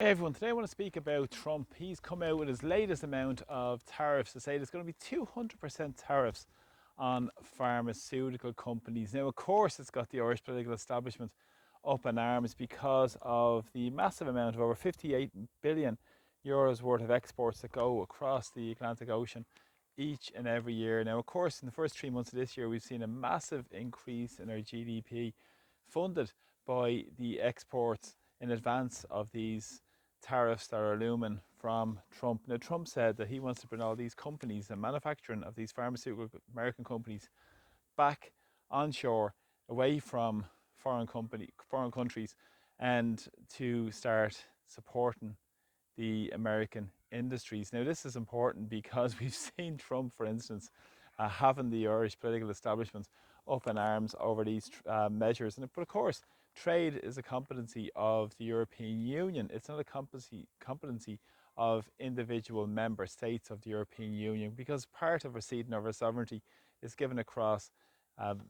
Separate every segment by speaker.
Speaker 1: Hey everyone, today I want to speak about Trump. He's come out with his latest amount of tariffs to say there's going to be 200% tariffs on pharmaceutical companies. Now, of course, it's got the Irish political establishment up in arms because of the massive amount of over 58 billion euros worth of exports that go across the Atlantic Ocean each and every year. Now, of course, in the first 3 months of this year, we've seen a massive increase in our GDP funded by the exports in advance of these tariffs that are looming from Trump. Now, Trump said that he wants to bring all these companies and manufacturing of these pharmaceutical American companies back onshore, away from foreign countries, and to start supporting the American industries. Now, this is important because we've seen Trump, for instance, having the Irish political establishment up in arms over these measures. But of course, trade is a competency of the European Union. It's not a competency of individual member states of the European Union, because part of receding of our sovereignty is given across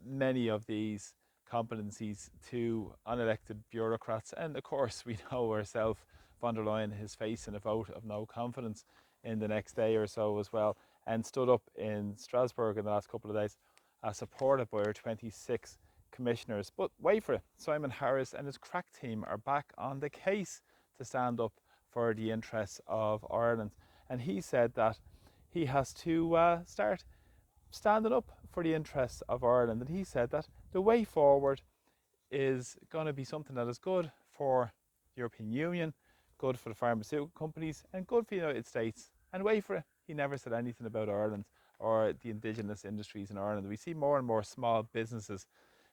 Speaker 1: many of these competencies to unelected bureaucrats. And of course, we know ourselves, von der Leyen is facing a vote of no confidence in the next day or so as well, and stood up in Strasbourg in the last couple of days, supported by her 26 commissioners. But wait for it, Simon Harris and his crack team are back on the case to stand up for the interests of Ireland. And he said that he has to start standing up for the interests of Ireland. And he said that the way forward is going to be something that is good for the European Union, good for the pharmaceutical companies, and good for the United States. And wait for it, he never said anything about Ireland or the indigenous industries in Ireland. We see more and more small businesses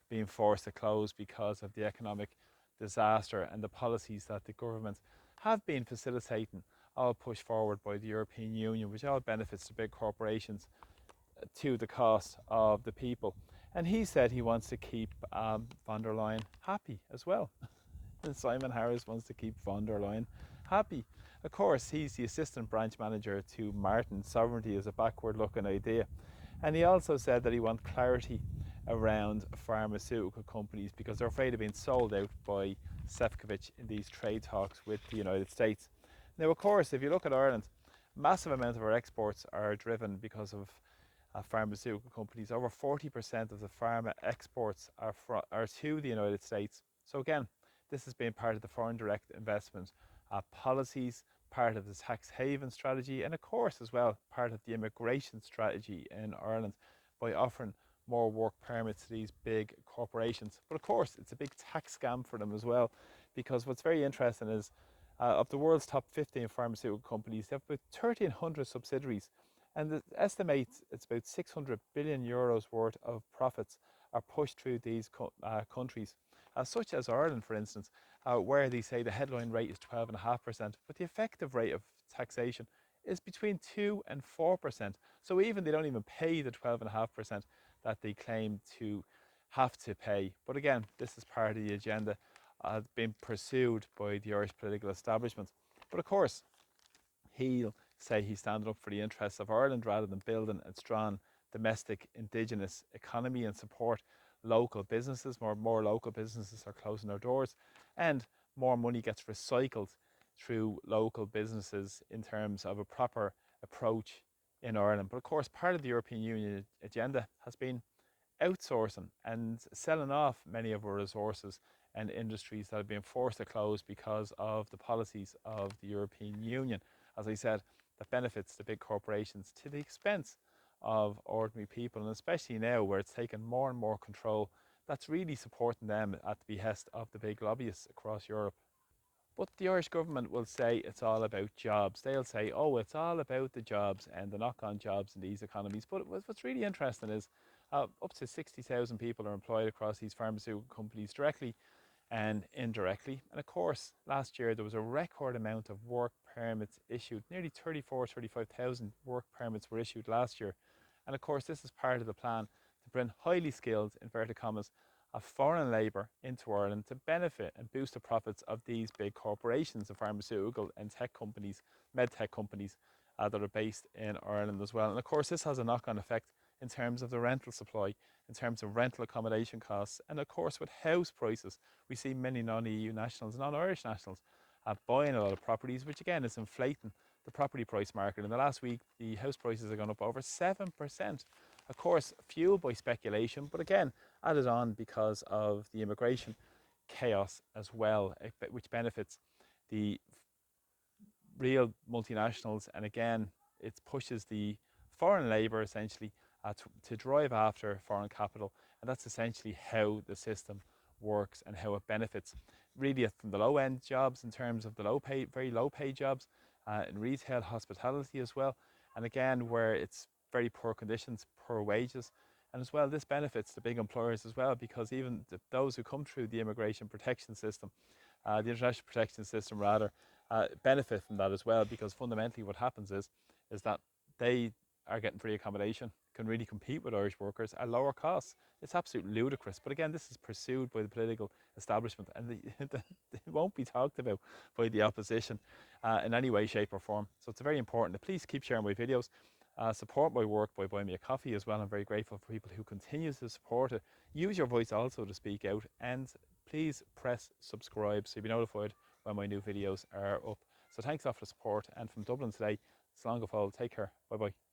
Speaker 1: being forced to close because of the economic disaster and the policies that the government have been facilitating, all pushed forward by the European Union, which all benefits the big corporations to the cost of the people. And he said he wants to keep von der Leyen happy as well. And Simon Harris wants to keep von der Leyen happy. Of course, he's the assistant branch manager to Martin. Sovereignty is a backward looking idea. And he also said that he wants clarity around pharmaceutical companies because they're afraid of being sold out by Sefcovic in these trade talks with the United States. Now, of course, if you look at Ireland, massive amounts of our exports are driven because of pharmaceutical companies. Over 40% of the pharma exports are to the United States. So again, this has been part of the foreign direct investment policies, part of the tax haven strategy, and of course as well part of the immigration strategy in Ireland by offering more work permits to these big corporations. But of course it's a big tax scam for them as well, because what's very interesting is of the world's top 15 pharmaceutical companies, they have about 1,300 subsidiaries, and it estimates it's about 600 billion euros worth of profits are pushed through these countries, such as Ireland, for instance, where they say the headline rate is 12.5%, but the effective rate of taxation is between 2 and 4%. So even they don't even pay the 12.5% that they claim to have to pay. But again, this is part of the agenda being pursued by the Irish political establishment. But of course, he'll say he's standing up for the interests of Ireland rather than building a strong domestic indigenous economy and support local businesses. More local businesses are closing their doors, and more money gets recycled through local businesses in terms of a proper approach in Ireland. But of course, part of the European Union agenda has been outsourcing and selling off many of our resources and industries that have been forced to close because of the policies of the European Union. As I said, that benefits the big corporations to the expense of ordinary people, and especially now where it's taken more and more control, that's really supporting them at the behest of the big lobbyists across Europe. But the Irish government will say it's all about jobs. They'll say, oh, it's all about the jobs and the knock-on jobs in these economies. But what's really interesting is up to 60,000 people are employed across these pharmaceutical companies directly and indirectly. And of course, last year there was a record amount of work permits issued. Nearly 35,000 work permits were issued last year. And of course, this is part of the plan to bring highly skilled, inverted commas, of foreign labour into Ireland to benefit and boost the profits of these big corporations, the pharmaceutical and tech companies, med tech companies that are based in Ireland as well. And of course, this has a knock-on effect in terms of the rental supply, in terms of rental accommodation costs, and of course with house prices. We see many non-EU nationals, non-Irish nationals, buying a lot of properties, which again is inflating the property price market. In the last week, the house prices have gone up over 7%. Of course, fueled by speculation, but again, added on because of the immigration chaos as well, which benefits the real multinationals. And again, it pushes the foreign labour essentially to drive after foreign capital. And that's essentially how the system works and how it benefits really from the low end jobs in terms of the very low paid jobs in retail, hospitality as well. And again, where it's very poor conditions, poor wages. And as well, this benefits the big employers as well, because even those who come through the immigration protection system, the international protection system rather, benefit from that as well, because fundamentally what happens is that they are getting free accommodation, can really compete with Irish workers at lower costs. It's absolutely ludicrous. But again, this is pursued by the political establishment, and it won't be talked about by the opposition in any way, shape or form. So it's very important. Please keep sharing my videos. Support my work by buying me a coffee as well. I'm very grateful for people who continue to support it. Use your voice also to speak out, and please press subscribe so you'll be notified when my new videos are up. So thanks a lot for the support, and from Dublin today, Slán go fóill, take care, bye bye.